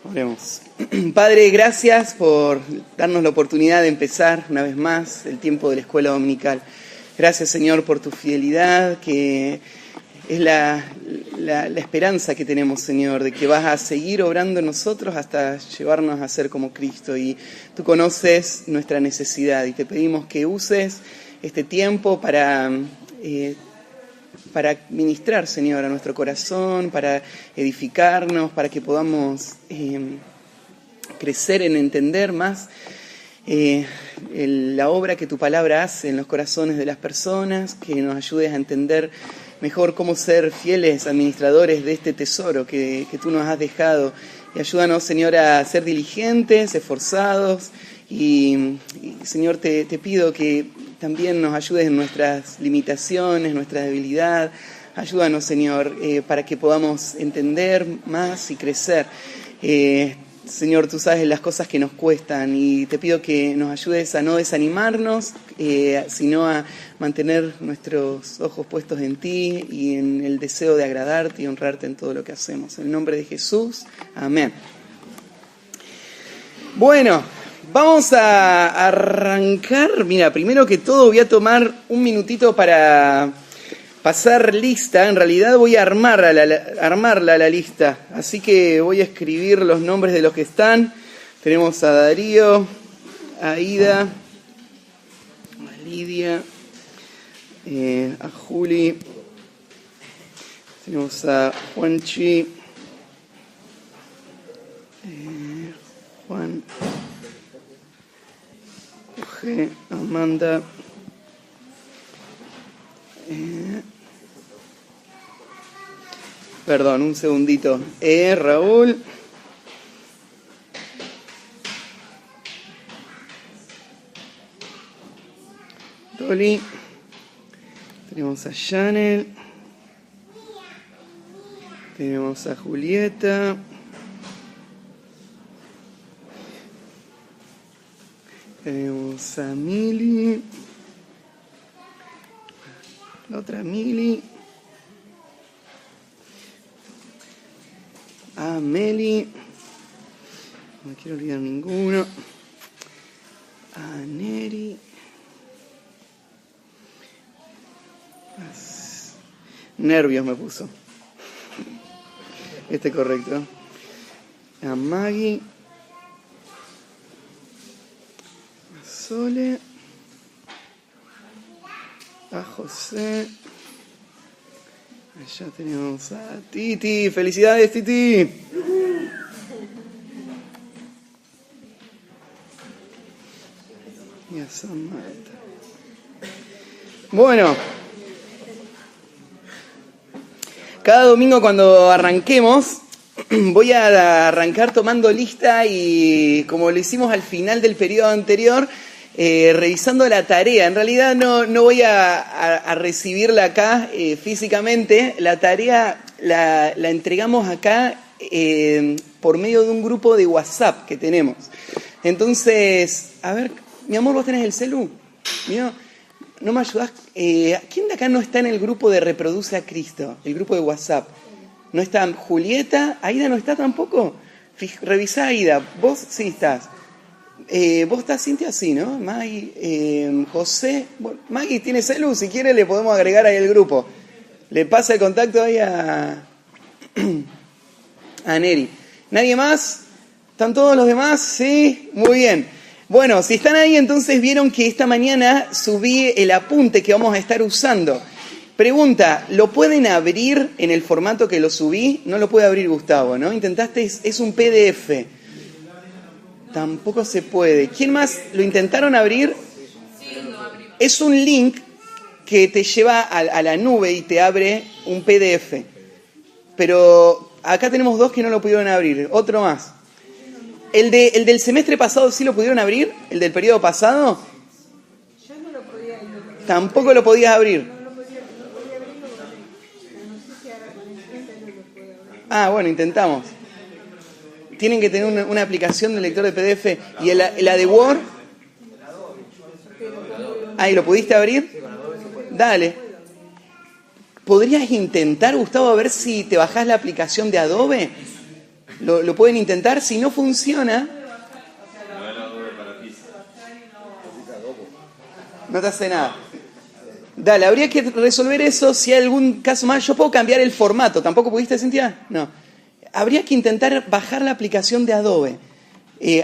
Oremos. Padre, gracias por darnos la oportunidad de empezar una vez más el tiempo de la escuela dominical. Gracias, Señor, por tu fidelidad, que es la esperanza que tenemos, Señor, de que vas a seguir obrando en nosotros hasta llevarnos a ser como Cristo. Y tú conoces nuestra necesidad y te pedimos que uses este tiempo para ministrar, Señor, a nuestro corazón, para edificarnos, para que podamos crecer en entender más la obra que tu palabra hace en los corazones de las personas, que nos ayudes a entender mejor cómo ser fieles administradores de este tesoro que tú nos has dejado. Y ayúdanos, Señor, a ser diligentes, esforzados, y Señor, te pido que también nos ayudes en nuestras limitaciones, nuestra debilidad. Ayúdanos, Señor, para que podamos entender más y crecer. Señor, tú sabes las cosas que nos cuestan y te pido que nos ayudes a no desanimarnos, sino a mantener nuestros ojos puestos en ti y en el deseo de agradarte y honrarte en todo lo que hacemos. En el nombre de Jesús, amén. Bueno, vamos a arrancar. Mira, primero que todo voy a tomar un minutito para pasar lista. En realidad voy a armarla la lista. Así que voy a escribir los nombres de los que están. Tenemos a Darío, a Ida, a Lidia, a Juli. Tenemos a Juanchi, Juan, Jorge, Amanda, perdón, un segundito, Raúl, Dolly, tenemos a Chanel, tenemos a Julieta, tenemos a Mili, la otra Mili, a Meli, no me quiero olvidar ninguno, a Neri, nervios me puso, correcto, a Maggie, a Sole, a José, allá tenemos a Titi. ¡Felicidades, Titi! Y a San Marta. Bueno, cada domingo cuando arranquemos voy a arrancar tomando lista y como lo hicimos al final del periodo anterior, revisando la tarea. En realidad no voy a recibirla acá físicamente. La tarea la entregamos acá por medio de un grupo de WhatsApp que tenemos. Entonces, a ver, mi amor, ¿vos tenés el celu? Mío, ¿no me ayudás? ¿Quién de acá no está en el grupo de Reproduce a Cristo? El grupo de WhatsApp. ¿No está Julieta? ¿Aida no está tampoco? Revisá, Aida. Vos sí estás. Vos estás, Cintia, sí, ¿no? Maggie, José. Bueno, Maggie tiene celu, si quiere le podemos agregar ahí el grupo. Le pasa el contacto ahí a Neri. ¿Nadie más? ¿Están todos los demás? Sí, muy bien. Bueno, si están ahí, entonces vieron que esta mañana subí el apunte que vamos a estar usando. Pregunta, ¿lo pueden abrir en el formato que lo subí? No lo puede abrir Gustavo, ¿no? Intentaste, es un PDF. Tampoco se puede. ¿Quién más lo intentaron abrir? Es un link que te lleva a la nube y te abre un PDF. Pero acá tenemos dos que no lo pudieron abrir. Otro más. ¿El del semestre pasado sí lo pudieron abrir? ¿El del periodo pasado? Yo no lo podía abrir. Tampoco lo podías abrir. No podía abrirlo porque no sé si ahora con el tiempo no lo puedo abrir. Ah, bueno, intentamos. Tienen que tener una aplicación de lector de PDF. ¿Y la de Word? Ahí, ¿lo pudiste abrir? Dale. ¿Podrías intentar, Gustavo, a ver si te bajás la aplicación de Adobe? Lo pueden intentar. Si no funciona, no te hace nada. Dale, habría que resolver eso. Si hay algún caso más, yo puedo cambiar el formato. ¿Tampoco pudiste, Cintia? No. Habría que intentar bajar la aplicación de Adobe.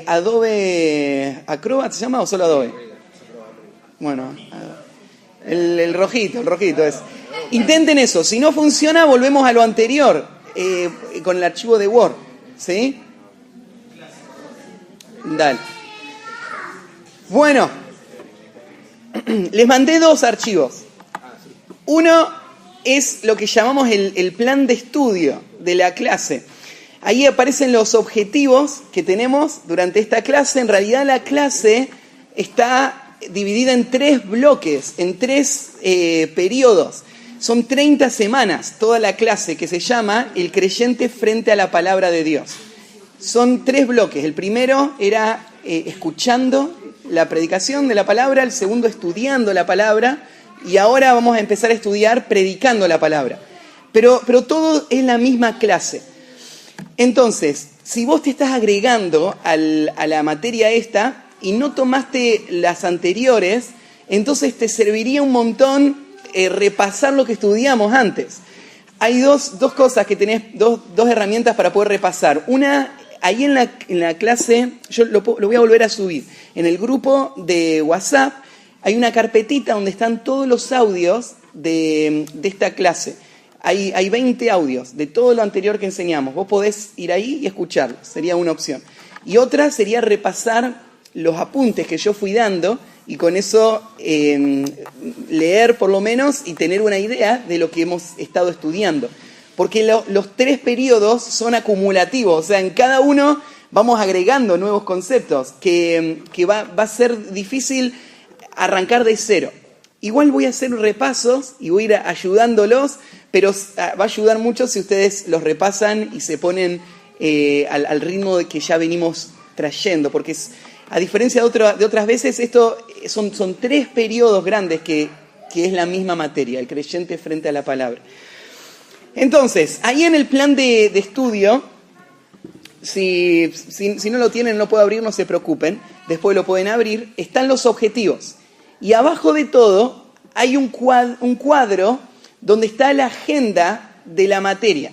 Adobe Acrobat ¿se llama o solo Adobe? Bueno, el rojito es. Intenten eso. Si no funciona, volvemos a lo anterior, con el archivo de Word. ¿Sí? Dale. Bueno, les mandé 2 archivos. Uno es lo que llamamos el plan de estudio de la clase. Ahí aparecen los objetivos que tenemos durante esta clase. En realidad la clase está dividida en 3 bloques, en 3 periodos. Son 30 semanas toda la clase, que se llama El creyente frente a la palabra de Dios. Son 3 bloques. El primero era escuchando la predicación de la palabra, el segundo estudiando la palabra, y ahora vamos a empezar a estudiar predicando la palabra. Pero todo es la misma clase. Entonces, si vos te estás agregando a la materia esta y no tomaste las anteriores, entonces te serviría un montón repasar lo que estudiamos antes. Hay dos cosas que tenés, dos herramientas para poder repasar. Una, ahí en la clase, yo lo voy a volver a subir. En el grupo de WhatsApp hay una carpetita donde están todos los audios de esta clase. Hay 20 audios de todo lo anterior que enseñamos. Vos podés ir ahí y escucharlos, sería una opción. Y otra sería repasar los apuntes que yo fui dando y con eso leer por lo menos y tener una idea de lo que hemos estado estudiando. Porque los 3 periodos son acumulativos, o sea, en cada uno vamos agregando nuevos conceptos que va a ser difícil arrancar de cero. Igual voy a hacer repasos y voy a ir ayudándolos, pero va a ayudar mucho si ustedes los repasan y se ponen al ritmo de que ya venimos trayendo, porque a diferencia de otras veces, esto son 3 periodos grandes que es la misma materia, el creyente frente a la palabra. Entonces, ahí en el plan de estudio, si no lo tienen, no puedo abrir, no se preocupen, después lo pueden abrir, están los objetivos. Y abajo de todo hay un cuadro donde está la agenda de la materia.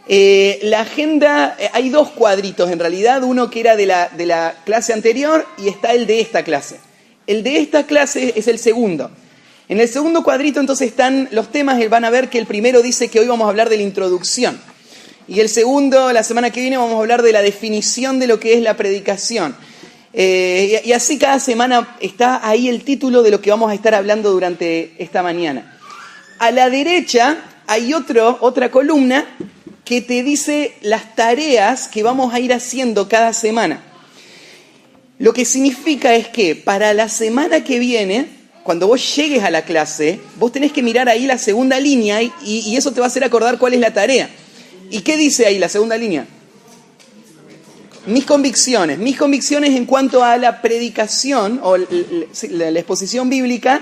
La agenda, hay 2 cuadritos en realidad, uno que era de la clase anterior y está el de esta clase. El de esta clase es el segundo. En el segundo cuadrito entonces están los temas, van a ver que el primero dice que hoy vamos a hablar de la introducción. Y el segundo, la semana que viene, vamos a hablar de la definición de lo que es la predicación. Y así cada semana está ahí el título de lo que vamos a estar hablando durante esta mañana. A la derecha hay otra columna que te dice las tareas que vamos a ir haciendo cada semana. Lo que significa es que para la semana que viene, cuando vos llegues a la clase, vos tenés que mirar ahí la segunda línea y eso te va a hacer acordar cuál es la tarea. ¿Y qué dice ahí la segunda línea? Mis convicciones en cuanto a la predicación o la exposición bíblica.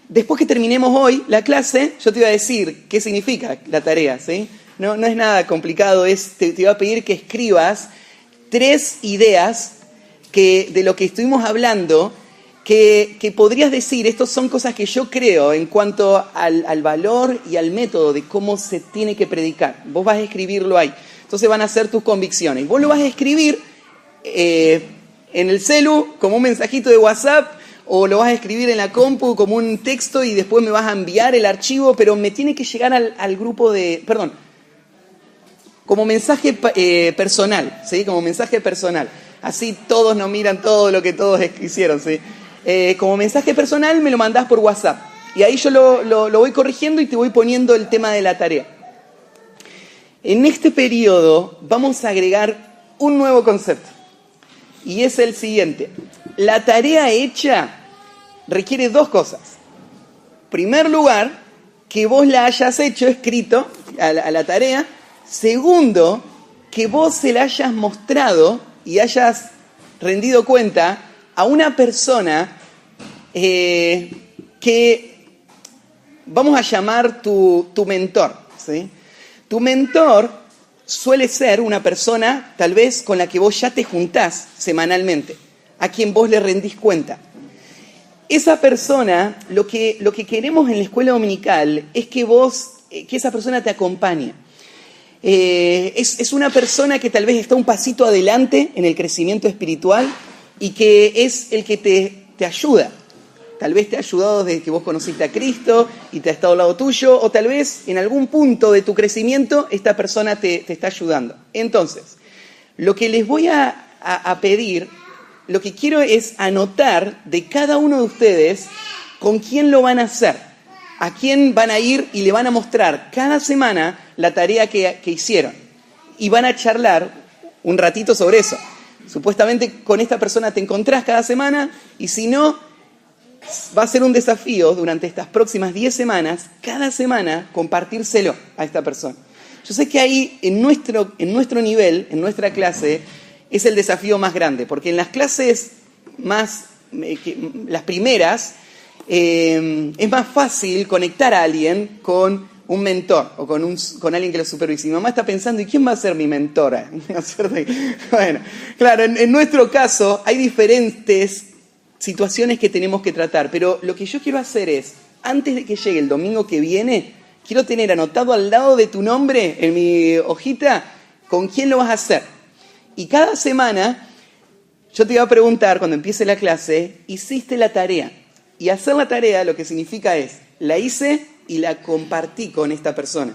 Después que terminemos hoy la clase, yo te iba a decir qué significa la tarea, ¿sí? No es nada complicado, te iba a pedir que escribas 3 ideas de lo que estuvimos hablando, que podrías decir, estas son cosas que yo creo en cuanto al valor y al método de cómo se tiene que predicar. Vos vas a escribirlo ahí. Entonces van a ser tus convicciones. Vos lo vas a escribir en el celu como un mensajito de WhatsApp o lo vas a escribir en la compu como un texto y después me vas a enviar el archivo, pero me tiene que llegar al grupo como mensaje personal, ¿sí? Como mensaje personal. Así todos nos miran todo lo que todos hicieron, ¿sí? Como mensaje personal me lo mandás por WhatsApp. Y ahí yo lo voy corrigiendo y te voy poniendo el tema de la tarea. En este periodo vamos a agregar un nuevo concepto. Y es el siguiente. La tarea hecha requiere 2 cosas. En primer lugar, que vos la hayas hecho, escrito, a la tarea. Segundo, que vos se la hayas mostrado y hayas rendido cuenta a una persona que vamos a llamar tu mentor, ¿sí? Tu mentor suele ser una persona tal vez con la que vos ya te juntás semanalmente, a quien vos le rendís cuenta. Esa persona, lo que queremos en la escuela dominical es que esa persona te acompañe. Es una persona que tal vez está un pasito adelante en el crecimiento espiritual y que es el que te ayuda. Tal vez te ha ayudado desde que vos conociste a Cristo y te ha estado al lado tuyo, o tal vez en algún punto de tu crecimiento esta persona te está ayudando. Entonces, lo que les voy a pedir, lo que quiero es anotar de cada uno de ustedes con quién lo van a hacer, a quién van a ir y le van a mostrar cada semana la tarea que hicieron. Y van a charlar un ratito sobre eso. Supuestamente con esta persona te encontrás cada semana y si no, va a ser un desafío durante estas próximas 10 semanas, cada semana compartírselo a esta persona. Yo sé que ahí en nuestro nivel, en nuestra clase, es el desafío más grande, porque en las clases las primeras, es más fácil conectar a alguien con un mentor o con alguien que lo supervise. Mi mamá está pensando, ¿y quién va a ser mi mentora? Bueno, claro, en nuestro caso hay diferentes situaciones que tenemos que tratar, pero lo que yo quiero hacer es, antes de que llegue el domingo que viene, quiero tener anotado al lado de tu nombre en mi hojita con quién lo vas a hacer. Y cada semana yo te voy a preguntar, cuando empiece la clase, ¿hiciste la tarea? Y hacer la tarea lo que significa es, la hice y la compartí con esta persona.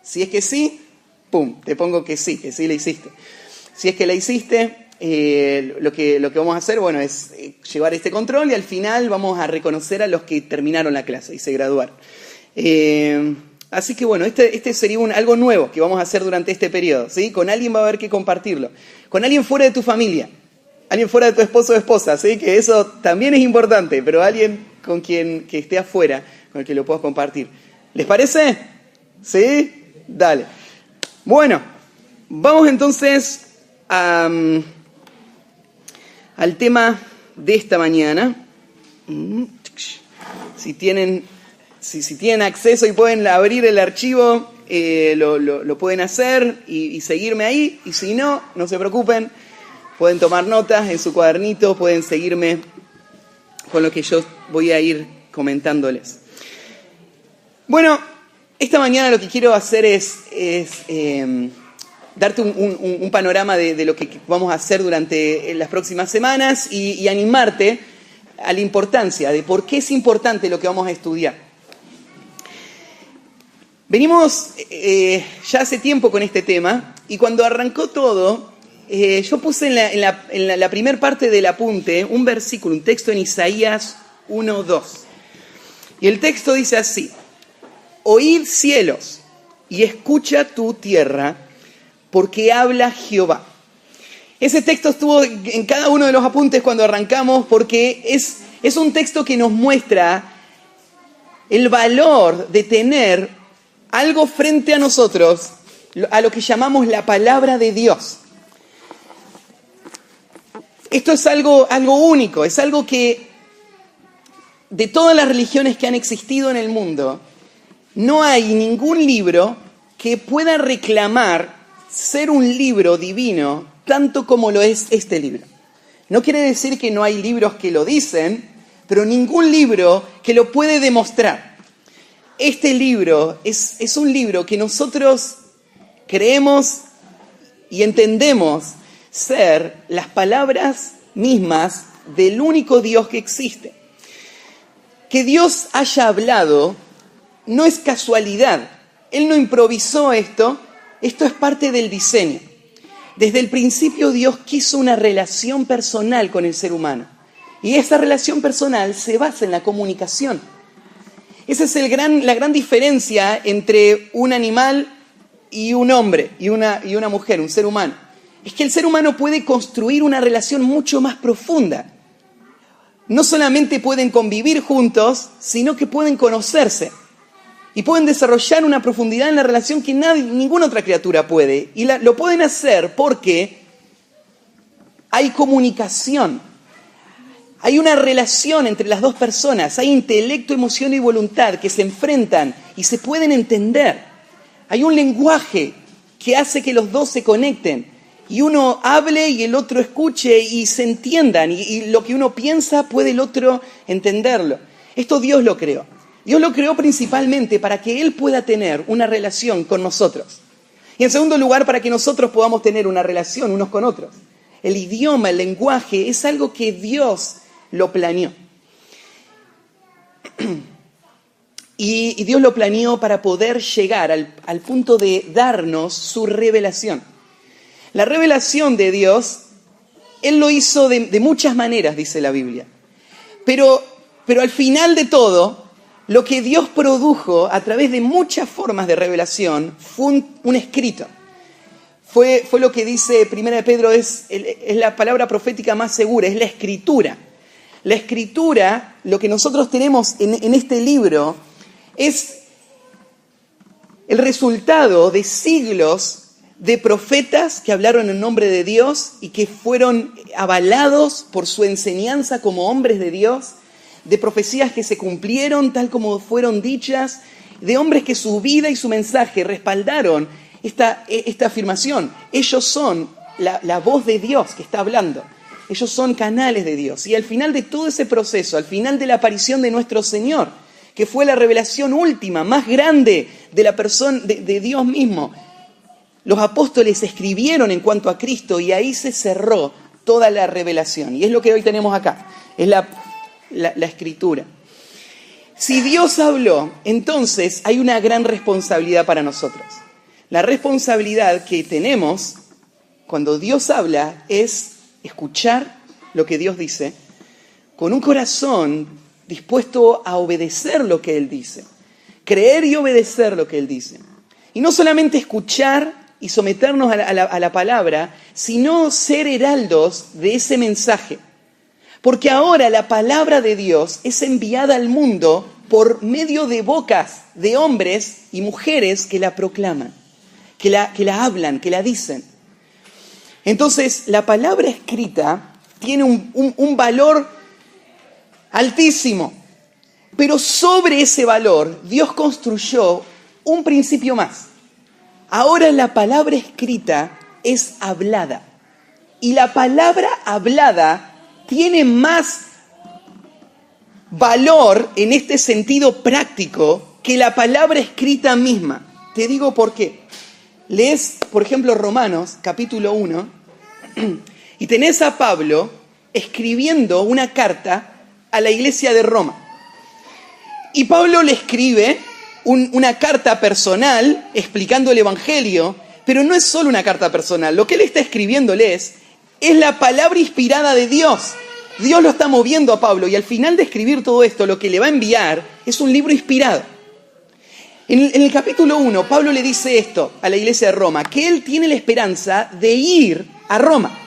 Si es que sí, pum, te pongo que sí la hiciste. Si es que la hiciste, lo que vamos a hacer, bueno, es llevar este control y al final vamos a reconocer a los que terminaron la clase y se graduaron. Así que bueno, este sería algo nuevo que vamos a hacer durante este periodo, ¿sí? Con alguien va a haber que compartirlo. Con alguien fuera de tu familia, alguien fuera de tu esposo o esposa, ¿sí? Que eso también es importante, pero alguien que esté afuera, con el que lo puedas compartir. ¿Les parece? ¿Sí? Dale. Bueno, vamos entonces al tema de esta mañana. Si tienen acceso y pueden abrir el archivo, lo pueden hacer y seguirme ahí. Y si no, no se preocupen, pueden tomar notas en su cuadernito, pueden seguirme con lo que yo voy a ir comentándoles. Bueno, esta mañana lo que quiero hacer es darte un panorama de lo que vamos a hacer durante las próximas semanas y animarte a la importancia de por qué es importante lo que vamos a estudiar. Venimos ya hace tiempo con este tema y cuando arrancó todo, yo puse en la primera parte del apunte un versículo, un texto en Isaías 1:2. Y el texto dice así: Oíd cielos y escucha tu tierra, porque habla Jehová. Ese texto estuvo en cada uno de los apuntes cuando arrancamos, porque es un texto que nos muestra el valor de tener algo frente a nosotros, a lo que llamamos la palabra de Dios. Esto es algo único, es algo que de todas las religiones que han existido en el mundo, no hay ningún libro que pueda reclamar ser un libro divino tanto como lo es este libro. No quiere decir que no hay libros que lo dicen, pero ningún libro que lo puede demostrar. Este libro es un libro que nosotros creemos y entendemos ser las palabras mismas del único Dios que existe. Que Dios haya hablado no es casualidad. Él no improvisó esto es parte del diseño. Desde el principio Dios quiso una relación personal con el ser humano. Y esa relación personal se basa en la comunicación. Esa es la gran diferencia entre un animal y un hombre, y una mujer, un ser humano. Es que el ser humano puede construir una relación mucho más profunda. No solamente pueden convivir juntos, sino que pueden conocerse. Y pueden desarrollar una profundidad en la relación que ninguna otra criatura puede. Y lo pueden hacer porque hay comunicación. Hay una relación entre las dos personas. Hay intelecto, emoción y voluntad que se enfrentan y se pueden entender. Hay un lenguaje que hace que los dos se conecten y uno hable y el otro escuche y se entiendan y lo que uno piensa puede el otro entenderlo. Esto Dios lo creó. Dios lo creó principalmente para que Él pueda tener una relación con nosotros. Y en segundo lugar, para que nosotros podamos tener una relación unos con otros. El idioma, el lenguaje, es algo que Dios lo planeó. Y Dios lo planeó para poder llegar al punto de darnos su revelación. La revelación de Dios, Él lo hizo de muchas maneras, dice la Biblia. Pero al final de todo, lo que Dios produjo a través de muchas formas de revelación fue un escrito. Fue lo que dice 1 Pedro, es la palabra profética más segura, es la escritura. La escritura, lo que nosotros tenemos en este libro, es el resultado de siglos de profetas que hablaron en nombre de Dios y que fueron avalados por su enseñanza como hombres de Dios, de profecías que se cumplieron tal como fueron dichas, de hombres que su vida y su mensaje respaldaron esta afirmación. Ellos son la voz de Dios que está hablando. Ellos son canales de Dios. Y al final de todo ese proceso, al final de la aparición de nuestro Señor, que fue la revelación última, más grande de la persona, de Dios mismo, los apóstoles escribieron en cuanto a Cristo y ahí se cerró toda la revelación. Y es lo que hoy tenemos acá, es la escritura. Si Dios habló, entonces hay una gran responsabilidad para nosotros. La responsabilidad que tenemos cuando Dios habla es escuchar lo que Dios dice con un corazón dispuesto a obedecer lo que Él dice, creer y obedecer lo que Él dice. Y no solamente escuchar y someternos a la palabra, sino ser heraldos de ese mensaje. Porque ahora la palabra de Dios es enviada al mundo por medio de bocas de hombres y mujeres que la proclaman, que la hablan, que la dicen. Entonces, la palabra escrita tiene un valor altísimo, pero sobre ese valor Dios construyó un principio más. Ahora la palabra escrita es hablada, y la palabra hablada tiene más valor en este sentido práctico que la palabra escrita misma. Te digo por qué. Lees, por ejemplo, Romanos, capítulo 1, y tenés a Pablo escribiendo una carta a la iglesia de Roma. Y Pablo le escribe una carta personal explicando el Evangelio, pero no es solo una carta personal. Lo que él está escribiéndoles es la palabra inspirada de Dios. Dios lo está moviendo a Pablo y al final de escribir todo esto, lo que le va a enviar es un libro inspirado. En el capítulo 1, Pablo le dice esto a la iglesia de Roma, que él tiene la esperanza de ir a Roma.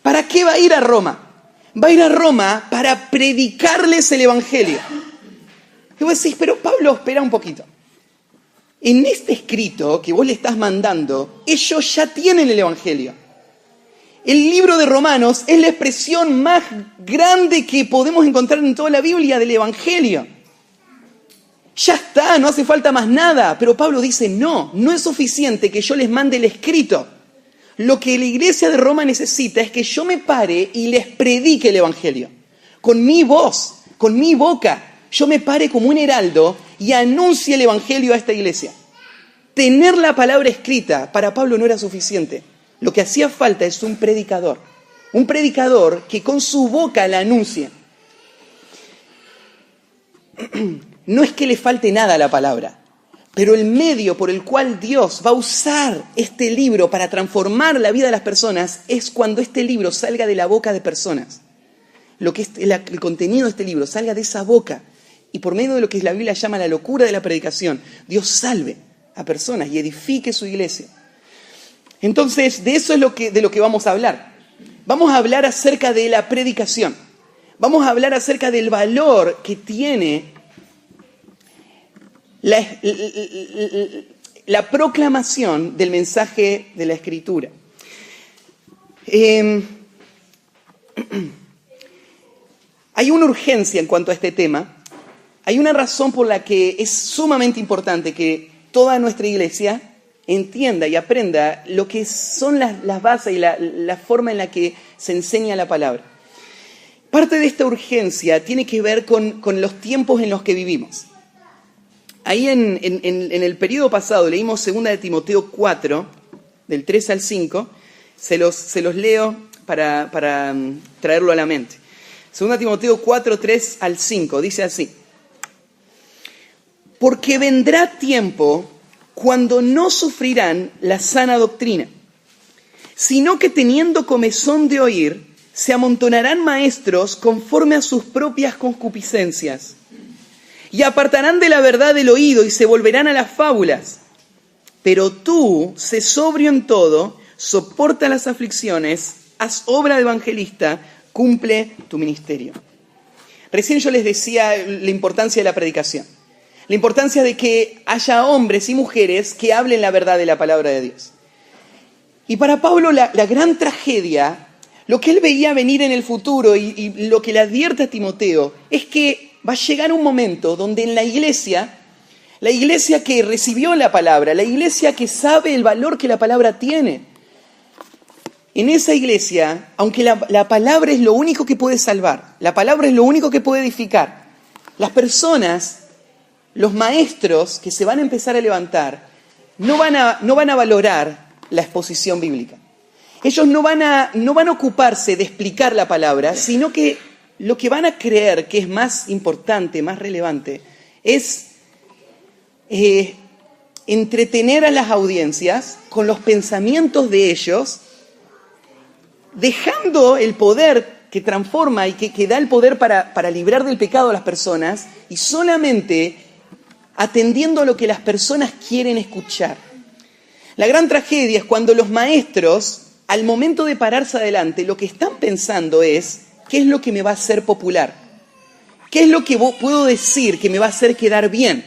¿Para qué va a ir a Roma? Va a ir a Roma para predicarles el Evangelio. Y vos decís, pero Pablo, espera un poquito. En este escrito que vos le estás mandando, ellos ya tienen el Evangelio. El libro de Romanos es la expresión más grande que podemos encontrar en toda la Biblia del Evangelio. Ya está, no hace falta más nada. Pero Pablo dice, no es suficiente que yo les mande el escrito. Lo que la iglesia de Roma necesita es que yo me pare y les predique el Evangelio. Con mi voz, con mi boca, yo me pare como un heraldo y anuncie el Evangelio a esta iglesia. Tener la palabra escrita para Pablo no era suficiente. Lo que hacía falta es un predicador que con su boca la anuncie. No es que le falte nada a la palabra, pero el medio por el cual Dios va a usar este libro para transformar la vida de las personas es cuando este libro salga de la boca de personas. Lo que es el contenido de este libro salga de esa boca y por medio de lo que la Biblia llama la locura de la predicación, Dios salve a personas y edifique su iglesia. Entonces, de eso es de lo que vamos a hablar. Vamos a hablar acerca de la predicación. Vamos a hablar acerca del valor que tiene la proclamación del mensaje de la Escritura. Hay una urgencia en cuanto a este tema. Hay una razón por la que es sumamente importante que toda nuestra iglesia entienda y aprenda lo que son las bases y la forma en la que se enseña la palabra. Parte de esta urgencia tiene que ver con los tiempos en los que vivimos. Ahí en el periodo pasado leímos 2 de Timoteo 4, del 3 al 5. Se los leo para traerlo a la mente. 2 Timoteo 4, 3 al 5, dice así: porque vendrá tiempo cuando no sufrirán la sana doctrina, sino que teniendo comezón de oír, se amontonarán maestros conforme a sus propias concupiscencias, y apartarán de la verdad el oído y se volverán a las fábulas. Pero tú, sé sobrio en todo, soporta las aflicciones, haz obra de evangelista, cumple tu ministerio. Recién yo les decía la importancia de la predicación. La importancia de que haya hombres y mujeres que hablen la verdad de la palabra de Dios. Y para Pablo la gran tragedia, lo que él veía venir en el futuro y lo que le advierte a Timoteo, es que va a llegar un momento donde en la iglesia que recibió la palabra, la iglesia que sabe el valor que la palabra tiene, en esa iglesia, aunque la palabra es lo único que puede salvar, la palabra es lo único que puede edificar, las personas, los maestros que se van a empezar a levantar, no van a valorar la exposición bíblica. Ellos no van a ocuparse de explicar la palabra, sino que lo que van a creer que es más importante, más relevante, es entretener a las audiencias con los pensamientos de ellos, dejando el poder que transforma y que da el poder para librar del pecado a las personas, y solamente atendiendo a lo que las personas quieren escuchar. La gran tragedia es cuando los maestros, al momento de pararse adelante, lo que están pensando es: ¿qué es lo que me va a hacer popular? ¿Qué es lo que puedo decir que me va a hacer quedar bien?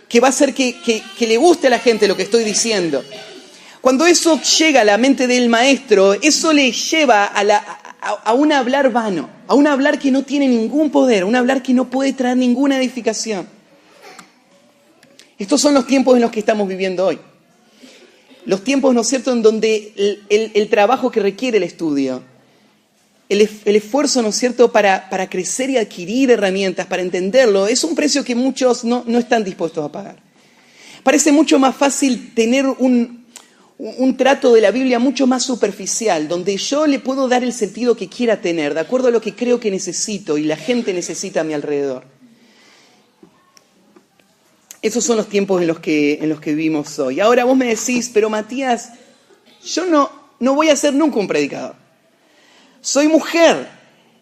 ¿Qué va a hacer que le guste a la gente lo que estoy diciendo? Cuando eso llega a la mente del maestro, eso le lleva a un hablar vano, a un hablar que no tiene ningún poder, a un hablar que no puede traer ninguna edificación. Estos son los tiempos en los que estamos viviendo hoy. Los tiempos, ¿no es cierto?, en donde el trabajo que requiere el estudio, el esfuerzo, ¿no es cierto?, para crecer y adquirir herramientas, para entenderlo, es un precio que muchos no están dispuestos a pagar. Parece mucho más fácil tener un trato de la Biblia mucho más superficial, donde yo le puedo dar el sentido que quiera tener, de acuerdo a lo que creo que necesito y la gente necesita a mi alrededor. Esos son los tiempos en los que vivimos hoy. Ahora vos me decís: pero Matías, yo no voy a ser nunca un predicador. Soy mujer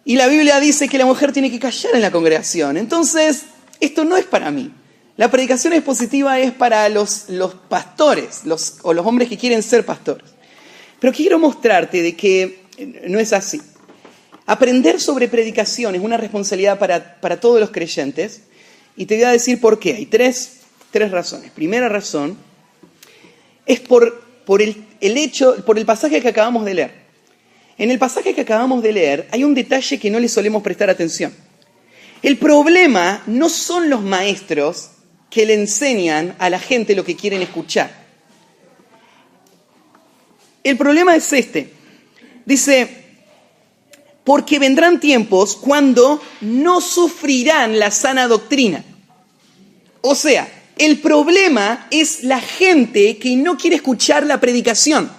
y la Biblia dice que la mujer tiene que callar en la congregación. Entonces, esto no es para mí. La predicación expositiva es para los pastores o los hombres que quieren ser pastores. Pero quiero mostrarte de que no es así. Aprender sobre predicación es una responsabilidad para todos los creyentes. Y te voy a decir por qué. Hay tres razones. Primera razón es por el pasaje que acabamos de leer. En el pasaje que acabamos de leer hay un detalle que no le solemos prestar atención. El problema no son los maestros que le enseñan a la gente lo que quieren escuchar. El problema es este. Dice: porque vendrán tiempos cuando no sufrirán la sana doctrina. O sea, el problema es la gente que no quiere escuchar la predicación.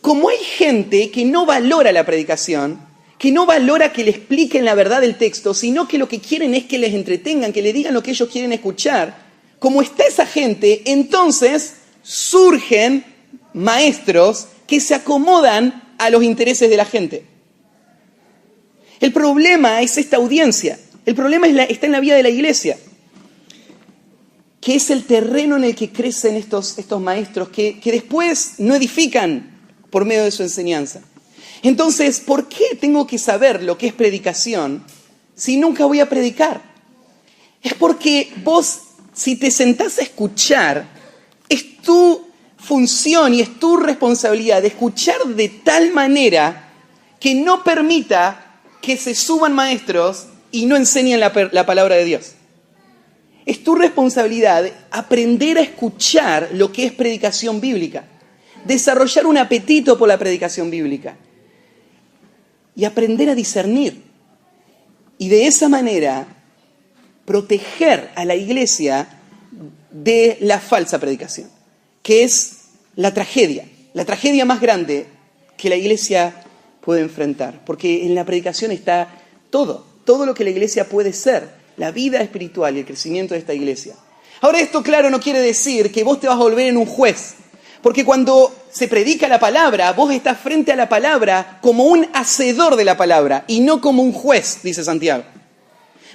Como hay gente que no valora la predicación, que no valora que le expliquen la verdad del texto, sino que lo que quieren es que les entretengan, que le digan lo que ellos quieren escuchar, como está esa gente, entonces surgen maestros que se acomodan a los intereses de la gente. El problema es esta audiencia. El problema está en la vida de la iglesia, que es el terreno en el que crecen estos maestros que después no edifican por medio de su enseñanza. Entonces, ¿por qué tengo que saber lo que es predicación si nunca voy a predicar? Es porque vos, si te sentás a escuchar, es tu función y es tu responsabilidad de escuchar de tal manera que no permita que se suban maestros y no enseñen la palabra de Dios. Es tu responsabilidad aprender a escuchar lo que es predicación bíblica, desarrollar un apetito por la predicación bíblica y aprender a discernir. Y de esa manera proteger a la iglesia de la falsa predicación, que es la tragedia más grande que la iglesia puede enfrentar. Porque en la predicación está todo lo que la iglesia puede ser, la vida espiritual y el crecimiento de esta iglesia. Ahora, esto, claro, no quiere decir que vos te vas a volver en un juez, porque cuando se predica la palabra, vos estás frente a la palabra como un hacedor de la palabra y no como un juez, dice Santiago.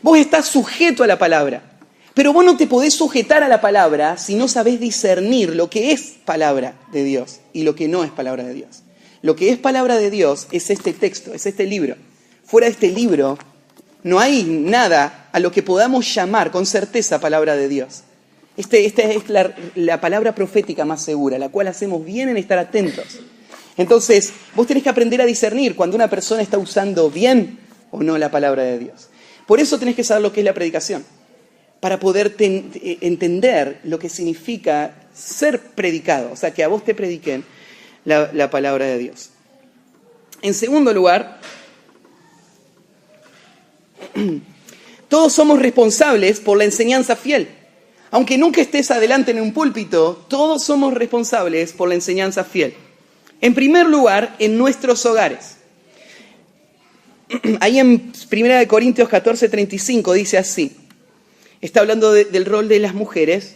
Vos estás sujeto a la palabra, pero vos no te podés sujetar a la palabra si no sabés discernir lo que es palabra de Dios y lo que no es palabra de Dios. Lo que es palabra de Dios es este texto, es este libro. Fuera de este libro no hay nada a lo que podamos llamar con certeza palabra de Dios. Esta es la palabra profética más segura, la cual hacemos bien en estar atentos. Entonces, vos tenés que aprender a discernir cuando una persona está usando bien o no la palabra de Dios. Por eso tenés que saber lo que es la predicación, para poder entender lo que significa ser predicado, o sea, que a vos te prediquen la palabra de Dios. En segundo lugar, todos somos responsables por la enseñanza fiel. Aunque nunca estés adelante en un púlpito, todos somos responsables por la enseñanza fiel. En primer lugar, en nuestros hogares. Ahí en 1 Corintios 14:35 dice así. Está hablando del rol de las mujeres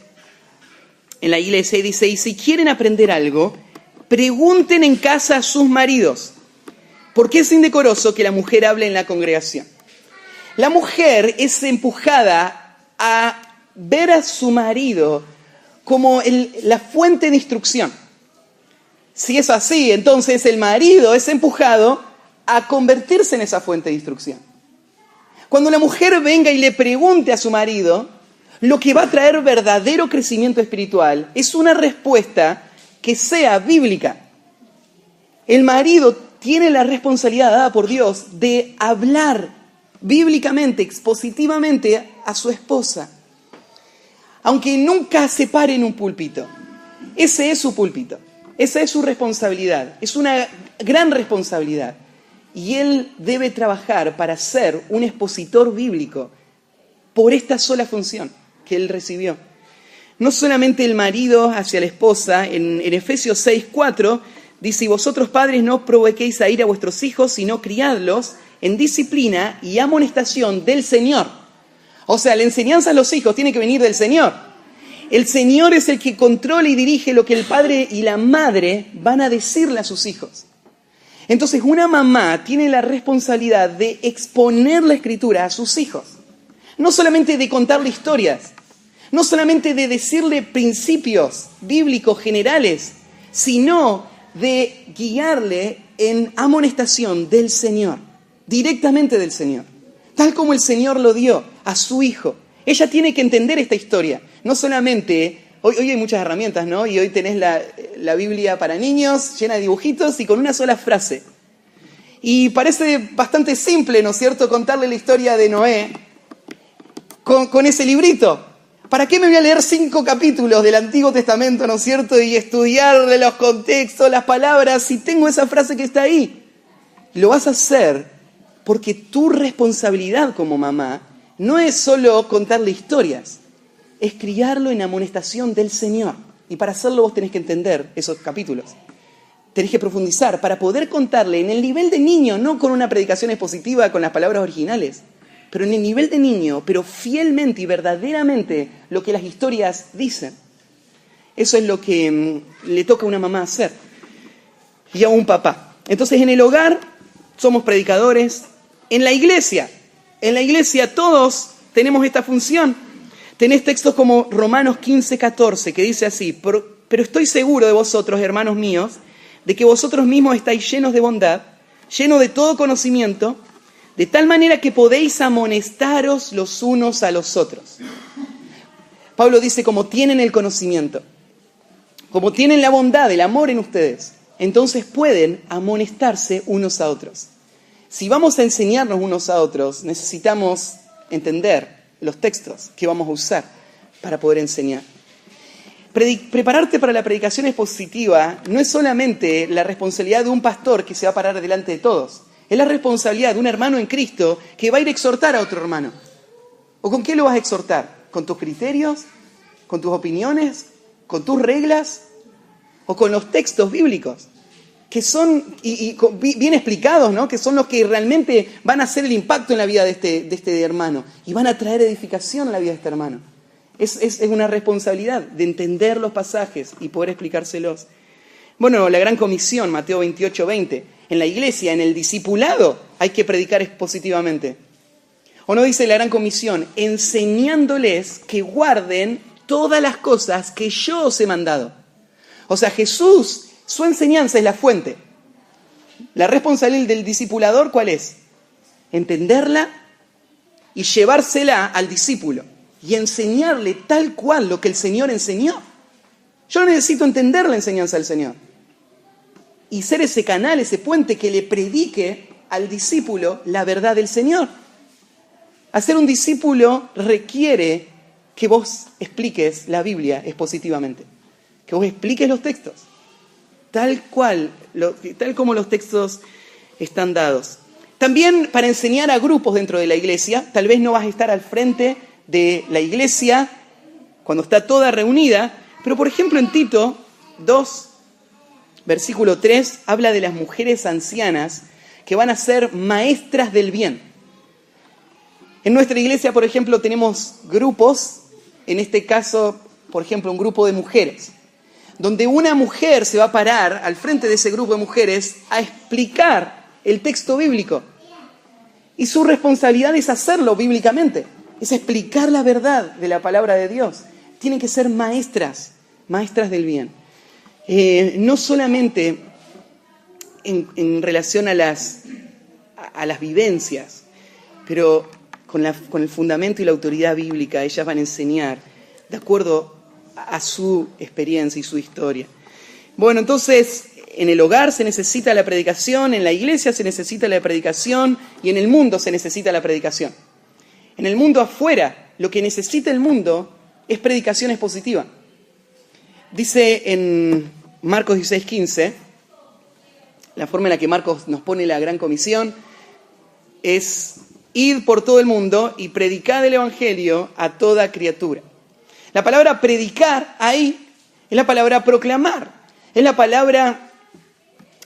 en la iglesia y dice, y si quieren aprender algo, pregunten en casa a sus maridos, porque es indecoroso que la mujer hable en la congregación. La mujer es empujada a ver a su marido como la fuente de instrucción. Si es así, entonces el marido es empujado a convertirse en esa fuente de instrucción. Cuando la mujer venga y le pregunte a su marido, lo que va a traer verdadero crecimiento espiritual es una respuesta que sea bíblica. El marido tiene la responsabilidad dada por Dios de hablar bíblicamente, expositivamente a su esposa. Aunque nunca se pare en un púlpito. Ese es su púlpito. Esa es su responsabilidad. Es una gran responsabilidad. Y él debe trabajar para ser un expositor bíblico por esta sola función que él recibió. No solamente el marido hacia la esposa, en Efesios 6:4 dice, y vosotros padres no provoquéis a ira a vuestros hijos, sino criadlos en disciplina y amonestación del Señor. O sea, la enseñanza a los hijos tiene que venir del Señor. El Señor es el que controla y dirige lo que el padre y la madre van a decirle a sus hijos. Entonces, una mamá tiene la responsabilidad de exponer la Escritura a sus hijos. No solamente de contarle historias, no solamente de decirle principios bíblicos generales, sino de guiarle en amonestación del Señor, directamente del Señor, tal como el Señor lo dio a su hijo. Ella tiene que entender esta historia. No solamente, hoy hay muchas herramientas, ¿no? Y hoy tenés la Biblia para niños, llena de dibujitos y con una sola frase. Y parece bastante simple, ¿no es cierto?, contarle la historia de Noé con ese librito. ¿Para qué me voy a leer 5 capítulos del Antiguo Testamento, ¿no es cierto?, y estudiar de los contextos, las palabras, si tengo esa frase que está ahí? Lo vas a hacer porque tu responsabilidad como mamá no es solo contarle historias, es criarlo en amonestación del Señor. Y para hacerlo vos tenés que entender esos capítulos. Tenés que profundizar para poder contarle en el nivel de niño, no con una predicación expositiva con las palabras originales, pero en el nivel de niño, pero fielmente y verdaderamente lo que las historias dicen. Eso es lo que le toca a una mamá hacer y a un papá. Entonces, en el hogar somos predicadores. En la iglesia todos tenemos esta función. Tenés textos como Romanos 15:14, que dice así, pero estoy seguro de vosotros, hermanos míos, de que vosotros mismos estáis llenos de bondad, llenos de todo conocimiento, de tal manera que podéis amonestaros los unos a los otros. Pablo dice, como tienen el conocimiento, como tienen la bondad, el amor en ustedes, entonces pueden amonestarse unos a otros. Si vamos a enseñarnos unos a otros, necesitamos entender los textos que vamos a usar. para poder enseñar. Prepararte para la predicación expositiva no es solamente la responsabilidad de un pastor que se va a parar delante de todos. Es la responsabilidad de un hermano en Cristo que va a ir a exhortar a otro hermano. ¿O con qué lo vas a exhortar? ¿Con tus criterios? ¿Con tus opiniones? ¿Con tus reglas? ¿O con los textos bíblicos? Que son bien explicados, ¿no? Que son los que realmente van a hacer el impacto en la vida de este hermano. Y van a traer edificación a la vida de este hermano. Es una responsabilidad de entender los pasajes y poder explicárselos. Bueno, la gran comisión, Mateo 28:20. En la iglesia, en el discipulado, hay que predicar expositivamente. ¿O no dice la gran comisión? Enseñándoles que guarden todas las cosas que yo os he mandado. O sea, Jesús, su enseñanza es la fuente. La responsabilidad del discipulador, ¿cuál es? Entenderla y llevársela al discípulo. Y enseñarle tal cual lo que el Señor enseñó. Yo necesito entender la enseñanza del Señor. Y ser ese canal, ese puente que le predique al discípulo la verdad del Señor. Hacer un discípulo requiere que vos expliques la Biblia expositivamente. Que vos expliques los textos. Tal como los textos están dados. También para enseñar a grupos dentro de la iglesia, tal vez no vas a estar al frente de la iglesia cuando está toda reunida, pero por ejemplo en Tito 2, versículo 3, habla de las mujeres ancianas que van a ser maestras del bien. En nuestra iglesia, por ejemplo, tenemos grupos, en este caso, por ejemplo, un grupo de mujeres, donde una mujer se va a parar al frente de ese grupo de mujeres a explicar el texto bíblico. Y su responsabilidad es hacerlo bíblicamente, es explicar la verdad de la palabra de Dios. Tienen que ser maestras del bien. No solamente en relación a las vivencias, pero con el fundamento y la autoridad bíblica, ellas van a enseñar de acuerdo a su experiencia y su historia. Bueno, entonces, en el hogar se necesita la predicación, en la iglesia se necesita la predicación y en el mundo se necesita la predicación. En el mundo afuera, lo que necesita el mundo es predicación expositiva. Dice en Marcos 16:15, la forma en la que Marcos nos pone la gran comisión es: id por todo el mundo y predicad el evangelio a toda criatura. La palabra predicar ahí es la palabra proclamar, es la palabra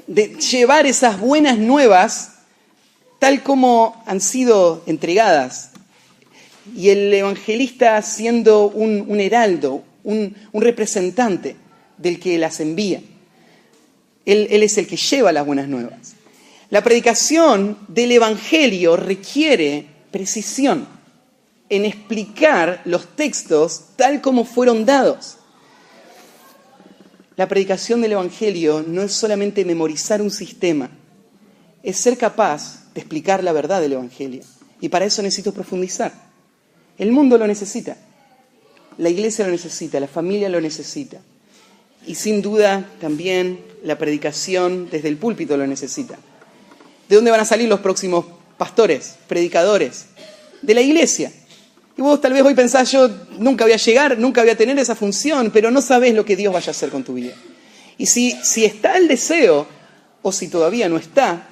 de llevar esas buenas nuevas tal como han sido entregadas. Y el evangelista siendo un heraldo, un representante del que las envía. Él es el que lleva las buenas nuevas. La predicación del evangelio requiere precisión en explicar los textos tal como fueron dados. La predicación del evangelio no es solamente memorizar un sistema, es ser capaz de explicar la verdad del evangelio. Y para eso necesito profundizar. El mundo lo necesita, la iglesia lo necesita, la familia lo necesita. Y sin duda también la predicación desde el púlpito lo necesita. ¿De dónde van a salir los próximos pastores, predicadores? De la iglesia. Y vos tal vez hoy pensás, yo nunca voy a llegar, nunca voy a tener esa función, pero no sabés lo que Dios vaya a hacer con tu vida. Y si está el deseo, o si todavía no está,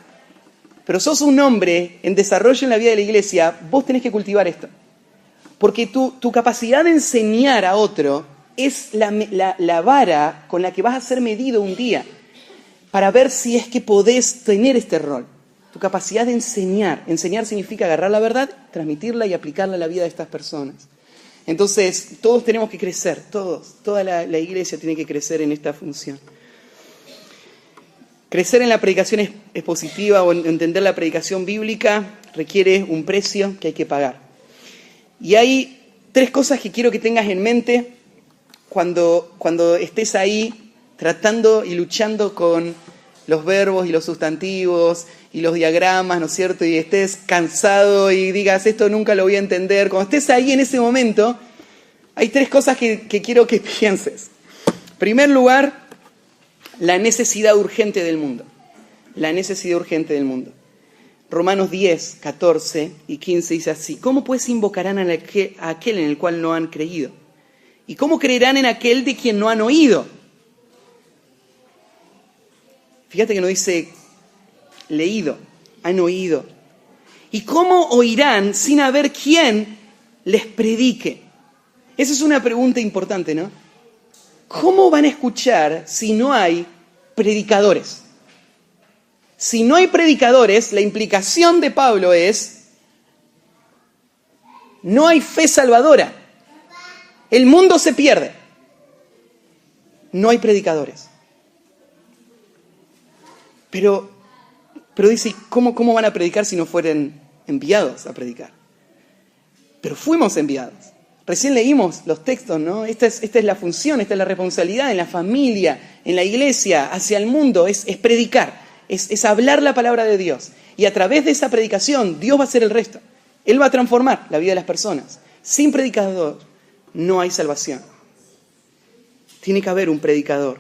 pero sos un hombre en desarrollo en la vida de la iglesia, vos tenés que cultivar esto. Porque tu capacidad de enseñar a otro es la vara con la que vas a ser medido un día para ver si es que podés tener este rol. Tu capacidad de enseñar. Enseñar significa agarrar la verdad, transmitirla y aplicarla a la vida de estas personas. Entonces, todos tenemos que crecer, toda la iglesia tiene que crecer en esta función. Crecer en la predicación expositiva o entender la predicación bíblica requiere un precio que hay que pagar. Y hay 3 cosas que quiero que tengas en mente cuando estés ahí tratando y luchando con los verbos y los sustantivos y los diagramas, ¿no es cierto? Y estés cansado y digas, esto nunca lo voy a entender. Cuando estés ahí en ese momento, hay 3 cosas que quiero que pienses. En primer lugar, la necesidad urgente del mundo. La necesidad urgente del mundo. Romanos 10, 14 y 15 dice así: ¿cómo pues invocarán a aquel en el cual no han creído? ¿Y cómo creerán en aquel de quien no han oído? Fíjate que no dice leído, han oído. ¿Y cómo oirán sin haber quien les predique? Esa es una pregunta importante, ¿no? ¿Cómo van a escuchar si no hay predicadores? Si no hay predicadores, la implicación de Pablo es: no hay fe salvadora. El mundo se pierde. No hay predicadores. Pero dice, ¿cómo van a predicar si no fueran enviados a predicar? Pero fuimos enviados. Recién leímos los textos, ¿no? Esta es la función, esta es la responsabilidad en la familia, en la iglesia, hacia el mundo, es predicar, es hablar la palabra de Dios. Y a través de esa predicación, Dios va a hacer el resto. Él va a transformar la vida de las personas. Sin predicador no hay salvación. Tiene que haber un predicador.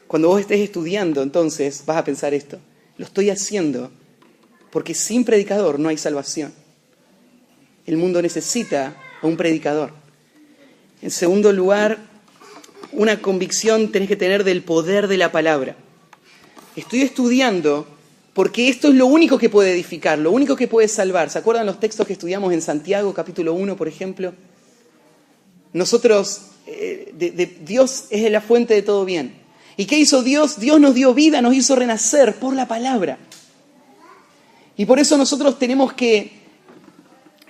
Cuando vos estés estudiando, entonces, vas a pensar esto: lo estoy haciendo porque sin predicador no hay salvación. El mundo necesita a un predicador. En segundo lugar, una convicción tenés que tener del poder de la palabra. Estoy estudiando porque esto es lo único que puede edificar, lo único que puede salvar. ¿Se acuerdan los textos que estudiamos en Santiago, capítulo 1, por ejemplo? Nosotros, Dios es la fuente de todo bien. ¿Y qué hizo Dios? Dios nos dio vida, nos hizo renacer por la palabra. Y por eso nosotros tenemos que,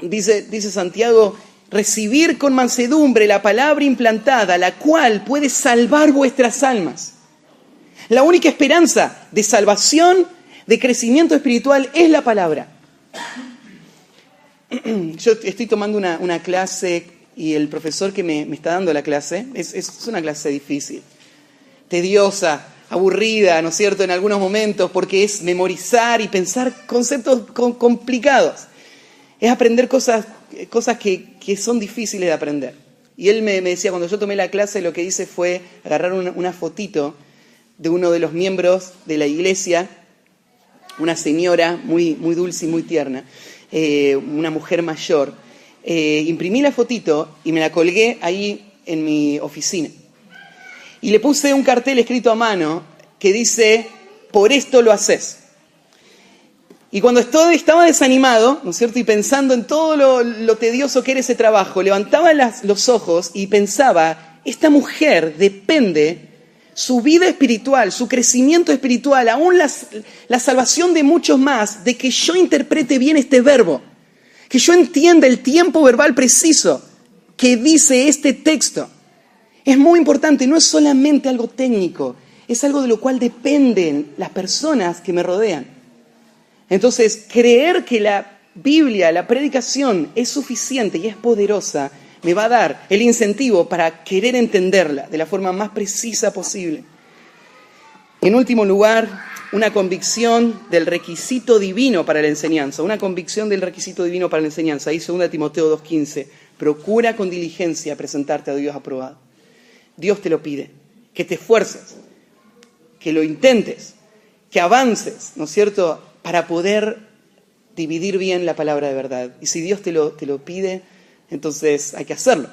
dice Santiago, recibir con mansedumbre la palabra implantada, la cual puede salvar vuestras almas. La única esperanza de salvación, de crecimiento espiritual, es la palabra. Yo estoy tomando una clase y el profesor que me está dando la clase, es una clase difícil, tediosa, aburrida, ¿no es cierto?, en algunos momentos, porque es memorizar y pensar conceptos complicados. Es aprender cosas que son difíciles de aprender. Y él me decía, cuando yo tomé la clase, lo que hice fue agarrar una fotito de uno de los miembros de la iglesia, una señora muy, muy dulce y muy tierna, una mujer mayor. Imprimí la fotito y me la colgué ahí en mi oficina. Y le puse un cartel escrito a mano que dice: por esto lo haces. Y cuando estaba desanimado, ¿no es cierto?, y pensando en todo lo tedioso que era ese trabajo, levantaba los ojos y pensaba: esta mujer depende, su vida espiritual, su crecimiento espiritual, aún la salvación de muchos más, de que yo interprete bien este verbo, que yo entienda el tiempo verbal preciso que dice este texto. Es muy importante, no es solamente algo técnico, es algo de lo cual dependen las personas que me rodean. Entonces, creer que la Biblia, la predicación, es suficiente y es poderosa, me va a dar el incentivo para querer entenderla de la forma más precisa posible. En último lugar, una convicción del requisito divino para la enseñanza. Una convicción del requisito divino para la enseñanza. Ahí 2 Timoteo 2:15. Procura con diligencia presentarte a Dios aprobado. Dios te lo pide. Que te esfuerces, que lo intentes, que avances, ¿no es cierto?, para poder dividir bien la palabra de verdad. Y si Dios te lo pide, entonces hay que hacerlo.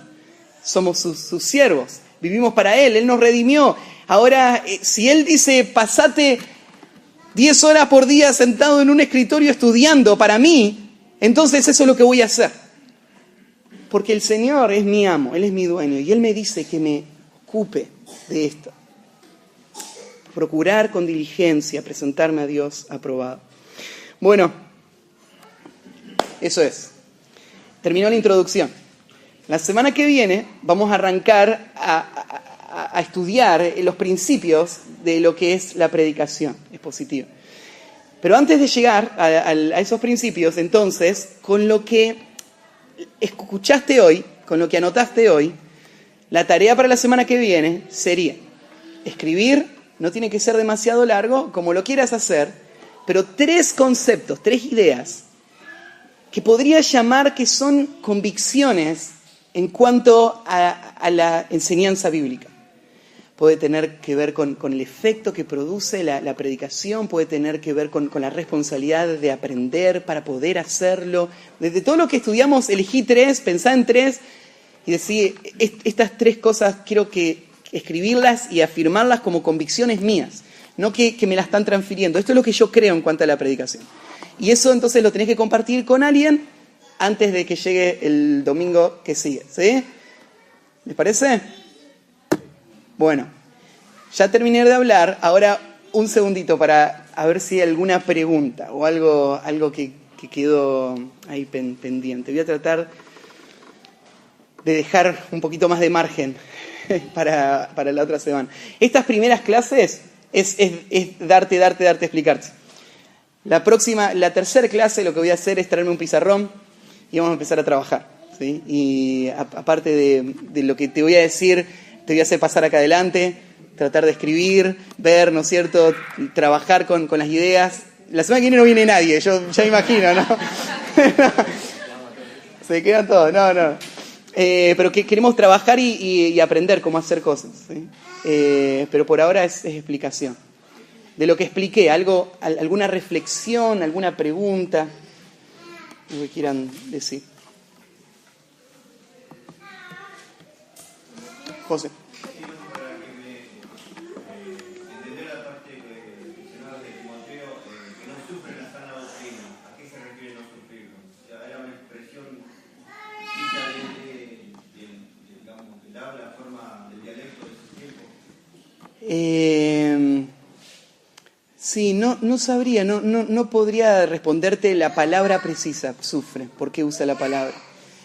Somos sus siervos, vivimos para Él, Él nos redimió. Ahora, si Él dice: pasate 10 horas por día sentado en un escritorio estudiando para mí, entonces eso es lo que voy a hacer. Porque el Señor es mi amo, Él es mi dueño, y Él me dice que me ocupe de esto. Procurar con diligencia presentarme a Dios aprobado. Bueno, eso es. Terminó la introducción. La semana que viene vamos a arrancar a estudiar los principios de lo que es la predicación expositiva. Pero antes de llegar a esos principios, entonces, con lo que escuchaste hoy, con lo que anotaste hoy, la tarea para la semana que viene sería escribir, no tiene que ser demasiado largo, como lo quieras hacer, pero 3 conceptos, 3 ideas que podría llamar que son convicciones en cuanto a la enseñanza bíblica. Puede tener que ver con el efecto que produce la predicación, puede tener que ver con la responsabilidad de aprender para poder hacerlo. Desde todo lo que estudiamos, elegí 3, pensá en 3, y decir, estas 3 cosas quiero que escribirlas y afirmarlas como convicciones mías, no que me las están transfiriendo. Esto es lo que yo creo en cuanto a la predicación. Y eso entonces lo tenés que compartir con alguien antes de que llegue el domingo que sigue, ¿sí? ¿Les parece? Bueno, ya terminé de hablar, ahora un segundito para a ver si hay alguna pregunta o algo que quedó ahí pendiente. Voy a tratar de dejar un poquito más de margen para la otra semana. Estas primeras clases es darte, explicarte. La tercera clase lo que voy a hacer es traerme un pizarrón y vamos a empezar a trabajar, ¿sí? Y aparte de lo que te voy a decir, te voy a hacer pasar acá adelante, tratar de escribir, ver, ¿no es cierto?, trabajar con las ideas. La semana que viene no viene nadie, yo ya me imagino, ¿no? Se quedan todos, no. Pero que queremos trabajar y aprender cómo hacer cosas, ¿sí? Pero por ahora es explicación. De lo que expliqué, alguna reflexión, alguna pregunta, lo que quieran decir. José. Sí, no sabría, no podría responderte la palabra precisa, sufre, por qué usa la palabra.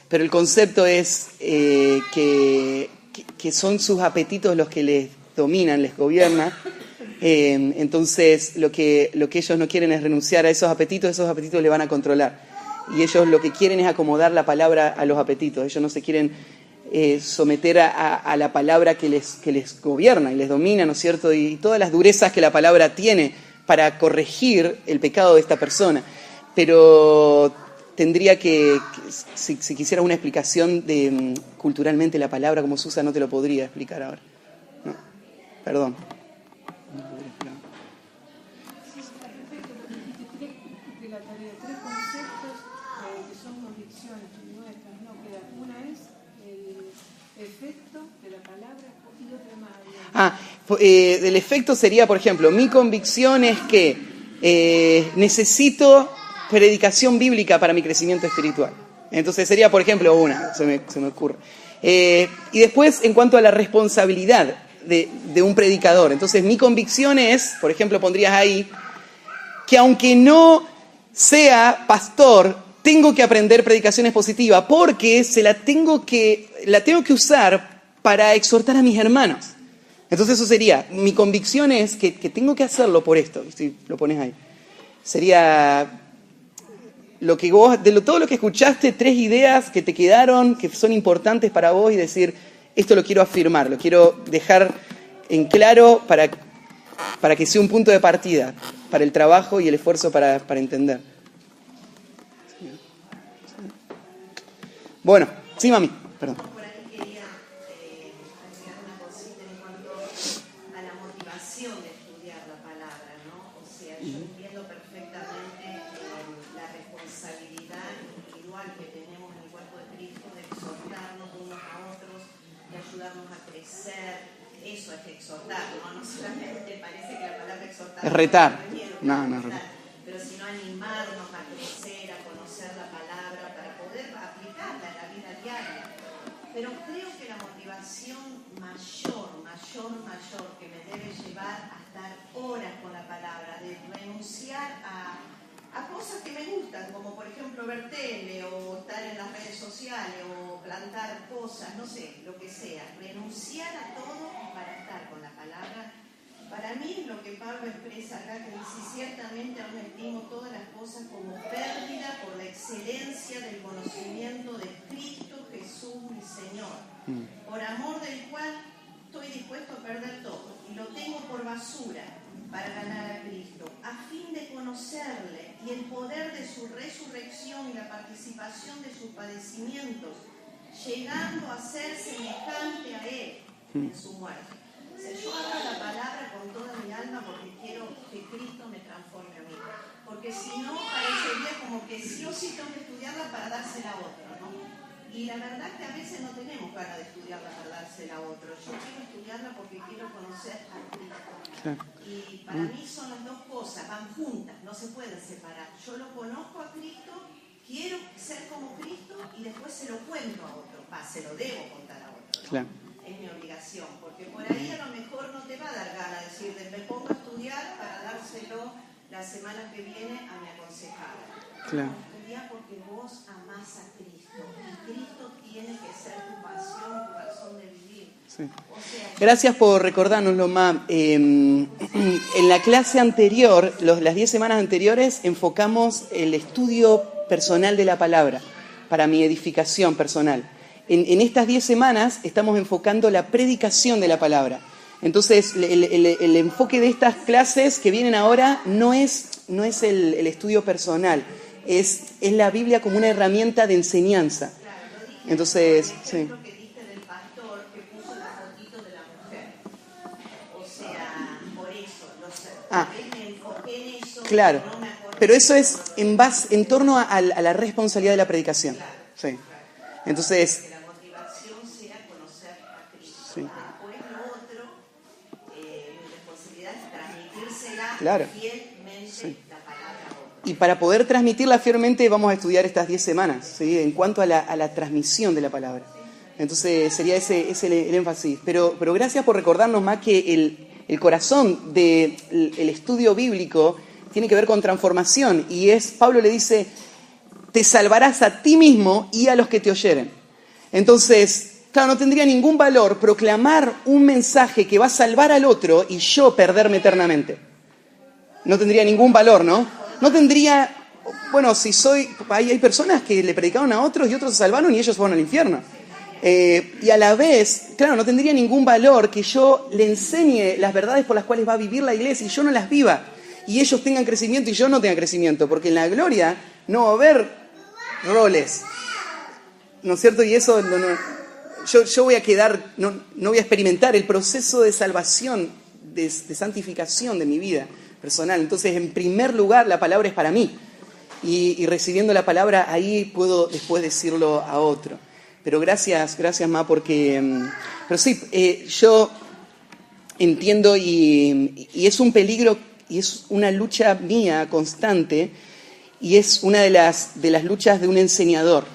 Pero el concepto es que son sus apetitos los que les dominan, les gobiernan. Entonces, lo que ellos no quieren es renunciar a esos apetitos le van a controlar. Y ellos lo que quieren es acomodar la palabra a los apetitos. Ellos no se quieren someter a la palabra que les gobierna y les domina, ¿no es cierto? Y todas las durezas que la palabra tiene para corregir el pecado de esta persona. Pero tendría si quisiera una explicación de culturalmente la palabra como se usa, no te lo podría explicar ahora. No, perdón. De la tarea, 3 conceptos que son convicciones nuestras, no quedan. Una es el efecto de la palabra y otra más. El efecto sería, por ejemplo, mi convicción es que necesito predicación bíblica para mi crecimiento espiritual. Entonces sería, por ejemplo, una, se me ocurre. Y después, en cuanto a la responsabilidad de un predicador. Entonces, mi convicción es, por ejemplo, pondrías ahí, que aunque no sea pastor, tengo que aprender predicaciones positivas porque la tengo que usar para exhortar a mis hermanos. Entonces eso sería, mi convicción es que tengo que hacerlo por esto, si lo pones ahí. Sería lo que vos, todo lo que escuchaste, 3 ideas que te quedaron, que son importantes para vos y decir, esto lo quiero afirmar, lo quiero dejar en claro para que sea un punto de partida para el trabajo y el esfuerzo para entender. Bueno, sí, mami, perdón. Por ahí quería agregar una cosita en cuanto a la motivación de estudiar la palabra, ¿no? O sea, yo entiendo perfectamente la responsabilidad individual que tenemos en el cuerpo de Cristo de exhortarnos unos a otros, de ayudarnos a crecer. Eso es exhortar, ¿no? No solamente parece que la palabra exhortar es retar. No es retar, pero sino animarnos a crecer, a conocer la palabra para poder aplicarla en la vida diaria. Pero creo que la motivación mayor que me debe llevar a estar horas con la palabra, de renunciar a cosas que me gustan, como por ejemplo ver tele o estar en las redes sociales o plantar cosas, no sé, lo que sea, renunciar a todo para estar con la palabra. Para mí lo que Pablo expresa acá, que dice, ciertamente aún estimo todas las cosas como pérdida por la excelencia del conocimiento de Cristo Jesús mi Señor, por amor del cual estoy dispuesto a perder todo y lo tengo por basura para ganar a Cristo, a fin de conocerle y el poder de su resurrección y la participación de sus padecimientos, llegando a ser semejante a Él en su muerte. O sea, yo abro la palabra con toda mi alma porque quiero que Cristo me transforme a mí. Porque si no, parecería como que sí o sí tengo que estudiarla para dársela a otro, ¿no? Y la verdad que a veces no tenemos ganas de estudiarla para dársela a otro. Yo quiero estudiarla porque quiero conocer a Cristo. Claro. Y para mí son las dos cosas, van juntas, no se pueden separar. Yo lo conozco a Cristo, quiero ser como Cristo y después se lo cuento a otro. Se lo debo contar a otro, ¿no? Claro. Es mi obligación, porque por ahí a lo mejor no te va a dar ganas de decirte, me pongo a estudiar para dárselo la semana que viene a mi aconsejada. Claro. Estudia porque vos amás a Cristo y Cristo tiene que ser tu pasión, tu razón de vivir. Sí. O sea, Gracias por recordárnoslo, Ma. En la clase anterior, las 10 semanas anteriores, enfocamos el estudio personal de la palabra para mi edificación personal. En estas 10 semanas estamos enfocando la predicación de la palabra. Entonces, el enfoque de estas clases que vienen ahora no es el estudio personal, es la Biblia como una herramienta de enseñanza. Entonces, sí. que diste del pastor que puso la fotito de la mujer. O sea, por eso, me enfoqué en eso. Claro. No me acordé. Pero eso es en torno a la responsabilidad de la predicación. Sí. Entonces, Que la motivación sea conocer a Cristo. Sí. Después lo otro, mi responsabilidad es transmitírsela Claro. fielmente Sí. la palabra a otro. y para poder transmitirla fielmente vamos a estudiar estas 10 semanas, ¿sí? En cuanto a la transmisión de la palabra. Entonces sería ese el énfasis. Pero gracias por recordarnos más que el corazón del estudio bíblico tiene que ver con transformación. Y Pablo le dice, te salvarás a ti mismo y a los que te oyeren. Entonces, claro, no tendría ningún valor proclamar un mensaje que va a salvar al otro y yo perderme eternamente. No tendría ningún valor, ¿no? No tendría... Bueno, hay personas que le predicaron a otros y otros se salvaron y ellos fueron al infierno. Y a la vez, claro, no tendría ningún valor que yo le enseñe las verdades por las cuales va a vivir la iglesia y yo no las viva. Y ellos tengan crecimiento y yo no tenga crecimiento. Porque en la gloria no va a haber roles, ¿no es cierto? Y eso, yo voy a quedar, no voy a experimentar el proceso de salvación, de santificación de mi vida personal. Entonces, en primer lugar, la palabra es para mí. Y recibiendo la palabra, ahí puedo después decirlo a otro. Pero gracias, Ma, porque... Pero sí, yo entiendo y es un peligro y es una lucha mía constante y es una de las luchas de un enseñador.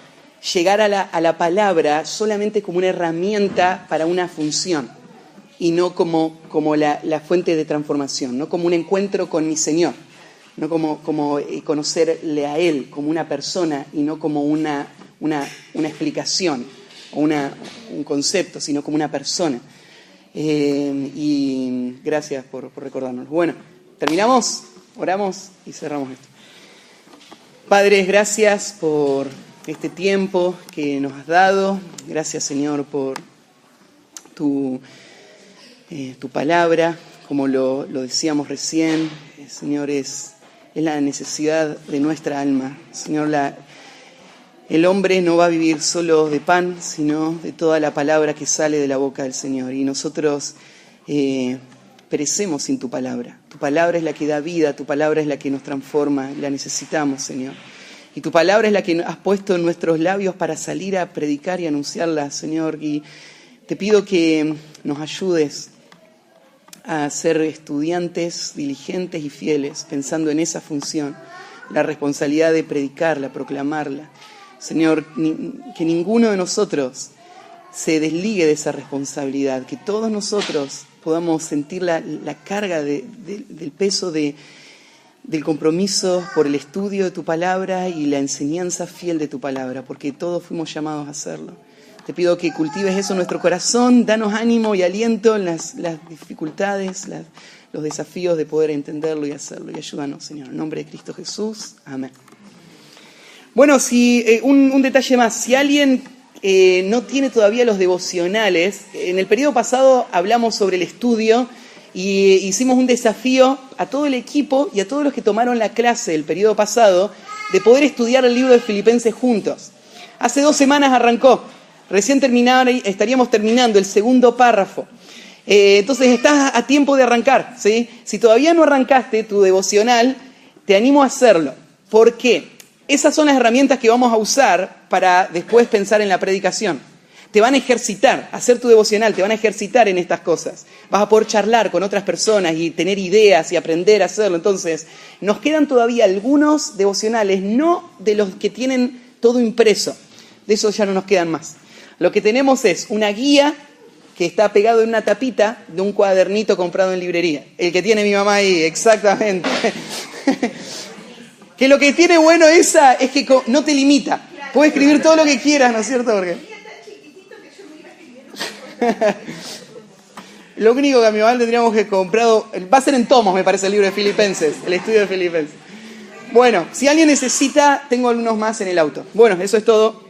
Llegar a la palabra solamente como una herramienta para una función y no como la fuente de transformación, no como un encuentro con mi Señor, no como conocerle a Él como una persona y no como una explicación o un concepto, sino como una persona. Y gracias por recordarnos. Bueno, terminamos, oramos y cerramos esto. Padre, gracias por este tiempo que nos has dado. Gracias, Señor, por tu palabra, como lo decíamos recién. Señor, es la necesidad de nuestra alma. Señor, el hombre no va a vivir solo de pan, sino de toda la palabra que sale de la boca del Señor. Y nosotros perecemos sin tu palabra. Tu palabra es la que da vida, tu palabra es la que nos transforma, la necesitamos, Señor. Y tu palabra es la que has puesto en nuestros labios para salir a predicar y anunciarla, Señor. Y te pido que nos ayudes a ser estudiantes diligentes y fieles, pensando en esa función, la responsabilidad de predicarla, proclamarla. Señor, que ninguno de nosotros se desligue de esa responsabilidad, que todos nosotros podamos sentir la carga del peso del compromiso por el estudio de tu palabra y la enseñanza fiel de tu palabra, porque todos fuimos llamados a hacerlo. Te pido que cultives eso en nuestro corazón, danos ánimo y aliento en las dificultades, los desafíos de poder entenderlo y hacerlo. Y ayúdanos, Señor, en el nombre de Cristo Jesús. Amén. Bueno, un detalle más. Si alguien no tiene todavía los devocionales, en el periodo pasado hablamos sobre el estudio y hicimos un desafío a todo el equipo y a todos los que tomaron la clase del periodo pasado de poder estudiar el libro de Filipenses juntos. Hace 2 semanas arrancó. Recién estaríamos terminando el segundo párrafo. Entonces estás a tiempo de arrancar, ¿sí? Si todavía no arrancaste tu devocional, te animo a hacerlo. ¿Por qué? Esas son las herramientas que vamos a usar para después pensar en la predicación. Te van a ejercitar, hacer tu devocional, te van a ejercitar en estas cosas. Vas a poder charlar con otras personas y tener ideas y aprender a hacerlo. Entonces, nos quedan todavía algunos devocionales, no de los que tienen todo impreso. De esos ya no nos quedan más. Lo que tenemos es una guía que está pegado en una tapita de un cuadernito comprado en librería. El que tiene mi mamá ahí, exactamente. Que lo que tiene bueno esa es que no te limita. Puedes escribir todo lo que quieras, ¿no es cierto? Porque lo único que a mi mamá tendríamos que comprado, va a ser en tomos, me parece, el libro de Filipenses, el estudio de Filipenses. Bueno, si alguien necesita, tengo algunos más en el auto. Bueno, eso es todo.